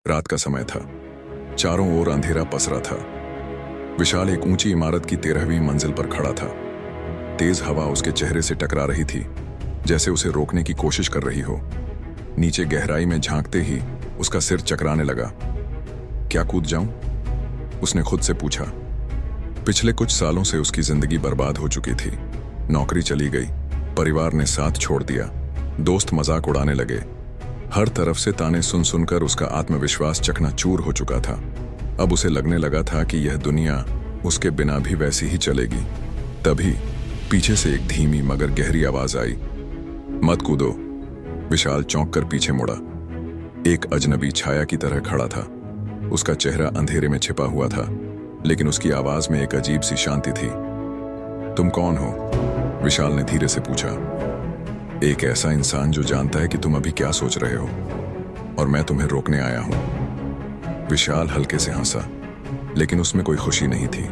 रात का समय था। चारों ओर अंधेरा पसरा था। विशाल एक ऊंची इमारत की 13वीं मंजिल पर खड़ा था। तेज हवा उसके चेहरे से टकरा रही थी, जैसे उसे रोकने की कोशिश कर रही हो। नीचे गहराई में झांकते ही उसका सिर चकराने लगा। क्या कूद जाऊं? उसने खुद से पूछा। पिछले कुछ सालों से उसकी जिंदगी बर्बाद हो चुकी थी। नौकरी चली गई, परिवार ने साथ छोड़ दिया, दोस्त मजाक उड़ाने लगे। हर तरफ से ताने सुन सुनकर उसका आत्मविश्वास चकनाचूर हो चुका था। अब उसे लगने लगा था कि यह दुनिया उसके बिना भी वैसी ही चलेगी। तभी पीछे से एक धीमी मगर गहरी आवाज आई, मत कूदो। विशाल चौंक कर पीछे मुड़ा। एक अजनबी छाया की तरह खड़ा था। उसका चेहरा अंधेरे में छिपा हुआ था, लेकिन उसकी आवाज में एक अजीब सी शांति थी। तुम कौन हो? विशाल ने धीरे से पूछा। एक ऐसा इंसान जो जानता है कि तुम अभी क्या सोच रहे हो, और मैं तुम्हें रोकने आया हूं। विशाल हल्के से हंसा, लेकिन उसमें कोई खुशी नहीं थी।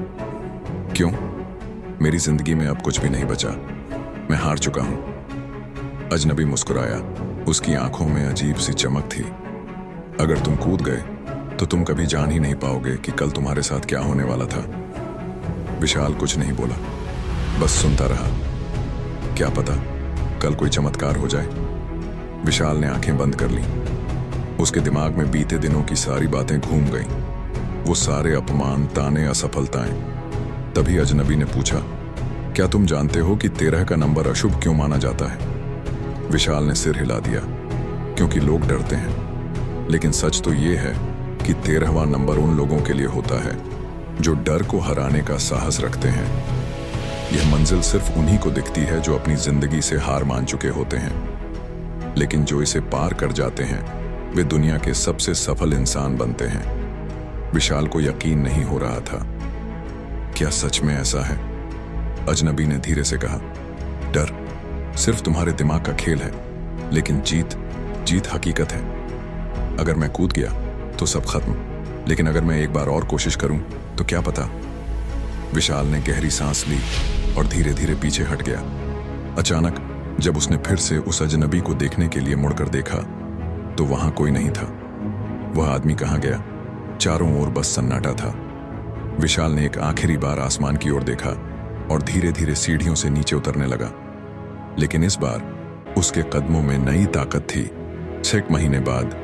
क्यों? मेरी जिंदगी में अब कुछ भी नहीं बचा। मैं हार चुका हूं। अजनबी मुस्कुराया। उसकी आंखों में अजीब सी चमक थी। अगर तुम कूद गए तो तुम कभी जान ही नहीं पाओगे कि कल तुम्हारे साथ क्या होने वाला था। विशाल कुछ नहीं बोला, बस सुनता रहा। क्या पता कल कोई चमत्कार हो जाए। विशाल ने आंखें बंद कर ली। उसके दिमाग में बीते दिनों की सारी बातें घूम गईं। वो सारे अपमान, ताने, असफलताएं। तभी अजनबी ने पूछा, क्या तुम जानते हो कि 13 का नंबर अशुभ क्यों माना जाता है? विशाल ने सिर हिला दिया। क्योंकि लोग डरते हैं। लेकिन सच तो ये है कि 13वां नंबर उन लोगों के लिए होता है जो डर को हराने का साहस रखते हैं। यह मंजिल सिर्फ उन्हीं को दिखती है जो अपनी जिंदगी से हार मान चुके होते हैं, लेकिन जो इसे पार कर जाते हैं वे दुनिया के सबसे सफल इंसान बनते हैं। विशाल को यकीन नहीं हो रहा था। क्या सच में ऐसा है? अजनबी ने धीरे से कहा। डर सिर्फ तुम्हारे दिमाग का खेल है, लेकिन जीत हकीकत है। अगर मैं कूद गया तो सब खत्म, लेकिन अगर मैं एक बार और कोशिश करूं तो क्या पता। विशाल ने गहरी सांस ली और धीरे धीरे पीछे हट गया। अचानक जब उसने फिर से उस अजनबी को देखने के लिए मुड़कर देखा तो वहां कोई नहीं था। वह आदमी कहां गया? चारों ओर बस सन्नाटा था। विशाल ने एक आखिरी बार आसमान की ओर देखा और धीरे धीरे सीढ़ियों से नीचे उतरने लगा। लेकिन इस बार उसके कदमों में नई ताकत थी। 6 महीने बाद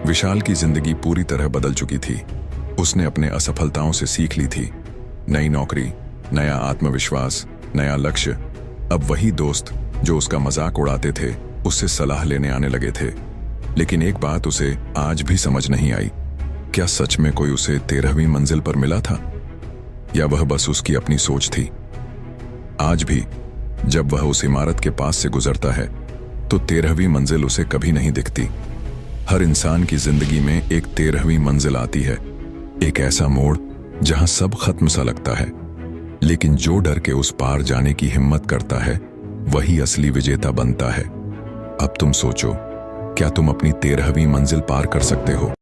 विशाल की जिंदगी पूरी तरह बदल चुकी थी। उसने अपने असफलताओं से सीख ली थी। नई नौकरी, नया आत्मविश्वास, नया लक्ष्य। अब वही दोस्त जो उसका मजाक उड़ाते थे उससे सलाह लेने आने लगे थे। लेकिन एक बात उसे आज भी समझ नहीं आई। क्या सच में कोई उसे 13वीं मंजिल पर मिला था, या वह बस उसकी अपनी सोच थी? आज भी जब वह उस इमारत के पास से गुजरता है तो 13वीं मंजिल उसे कभी नहीं दिखती। हर इंसान की जिंदगी में एक 13वीं मंजिल आती है, एक ऐसा मोड़ जहां सब खत्म सा लगता है, लेकिन जो डर के उस पार जाने की हिम्मत करता है वही असली विजेता बनता है। अब तुम सोचो, क्या तुम अपनी 13वीं मंजिल पार कर सकते हो?